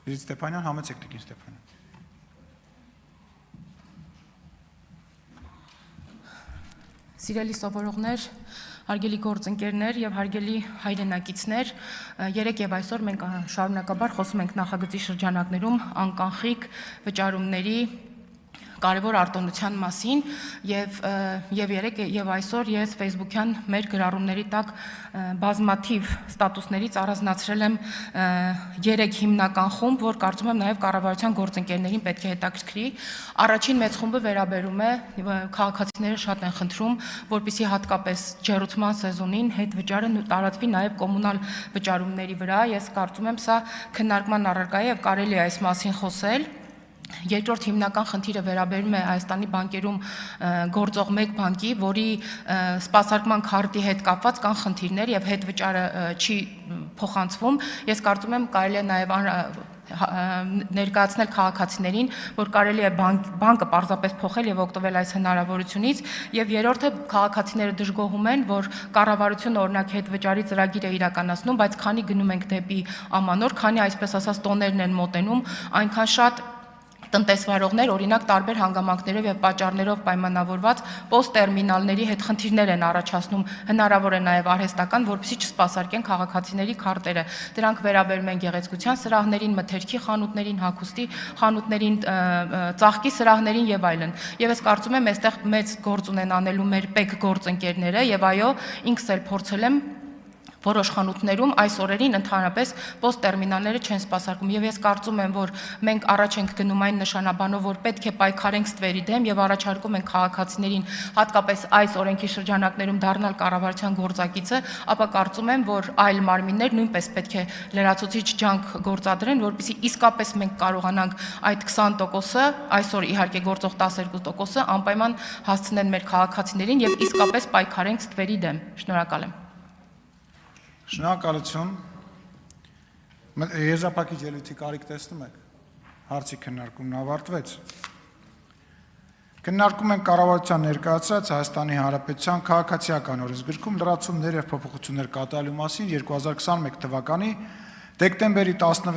Լիլիթ Ստեփանյան, համեցեք Տիկին Ստեփանյան։ Սիրելի սովորողներ, հարգելի գործընկերներ եւ հարգելի հայրենակիցներ, երեկ եւ այսօր մենք շարունակաբար խոսում ենք նախագծի շրջանակներում անկանխիկ վճարումների կարևոր արտոնության մասին եւ երեկ եւ այսօր ես Facebook-յան մեր գրառումների տակ բազմաթիվ ստատուսներից առանձնացրել եմ 3 հիմնական խումբ, որ կարծում եմ նաեւ կառավարության գործընկերներին պետք է հետաքրքրի։ Առաջին մեծ խումբը վերաբերում է քաղաքացիները շատ են խնդրում, որպեսզի հատկապես ջեռուցման սեզոնին հետ վճարը տարածվի նաեւ կոմունալ վճարումների վրա։ Ես կարծում եմ սա քննարկման առարկա է եւ կարելի է այս մասին խոսել։ Երկրորդ հիմնական խնդիրը վերաբերում է Հայաստանի բանկերում գործող մեկ բանկի, որի սպասարկման քարտի հետ կապված կան խնդիրներ եւ հետ վճարը չի փոխանցվում։ Ես կարծում եմ կարելի է նաեւ ներկայացնել քաղաքացիներին, որ կարելի է բանկը պարզապես փոխել եւ օգտվել այս հնարավորությունից, եւ երրորդը քաղաքացիները դժգոհում են, որ կառավարությունը օրինակ հետ վճարի ծրագիր է իրականացնում, բայց քանի գնում ենք դեպի ամանոր, քանի այսպես ասած տոներն են մոտենում, այնքան շատ տնտեսվարողներ, օրինակ տարբեր հանգամանքներով եւ պատճառներով պայմանավորված պոստտերմինալների հետ խնդիրներ են առաջացնում, հնարավոր է նաեւ արհեստական, որպեսզի չսպասարկեն քաղաքացիների քարտերը։ Դրանք վերաբերում են գեղեցկության սրահներին, մթերքի խանութներին, հագուստի խանութներին, ծաղկի սրահներին եւ այլն։ Եվ ես կարծում եմ, այստեղ մեծ գործ ունեն անելու մեր ՊԵԿ գործընկերները եւ այո, ինքս էլ փորձել եմ որոշ խանութներում այս օրերին ընդհանրապես պոստտերմինալները չեն սպասարկում եւ ես կարծում եմ, որ մենք առաջ ենք գնում այն նշանաբանով, որ պետք է պայքարենք ստվերի դեմ եւ առաջարկում ենք քաղաքացիներին հատկապես այս օրենքի շրջանակներում դառնալ կառավարության գործակիցը, ապա կարծում եմ, որ այլ մարմիններ նույնպես պետք է լրացուցիչ ջանք գործադրեն, որպեսզի իսկապես մենք կարողանանք այդ 20%-ը, այսօր իհարկե գործող 12%-ը անպայման հասցնեն մեր քաղաքացիներին եւ իսկապես պայքարենք ստվերի դեմ։ Շնորհակալ եմ։ Շնորհակալություն։ Եզրափակիչ ելույթի կարիք տեսնում եք։ Հարցի քննարկումն ավարտվեց։ Քննարկում ենք կառավարության ներկայացրած Հայաստանի Հանրապետության քաղաքացիական օրենսգրքում լրացումներ եւ փոփոխություններ կատարելու մասին 2021 թվականի դեկտեմբերի 16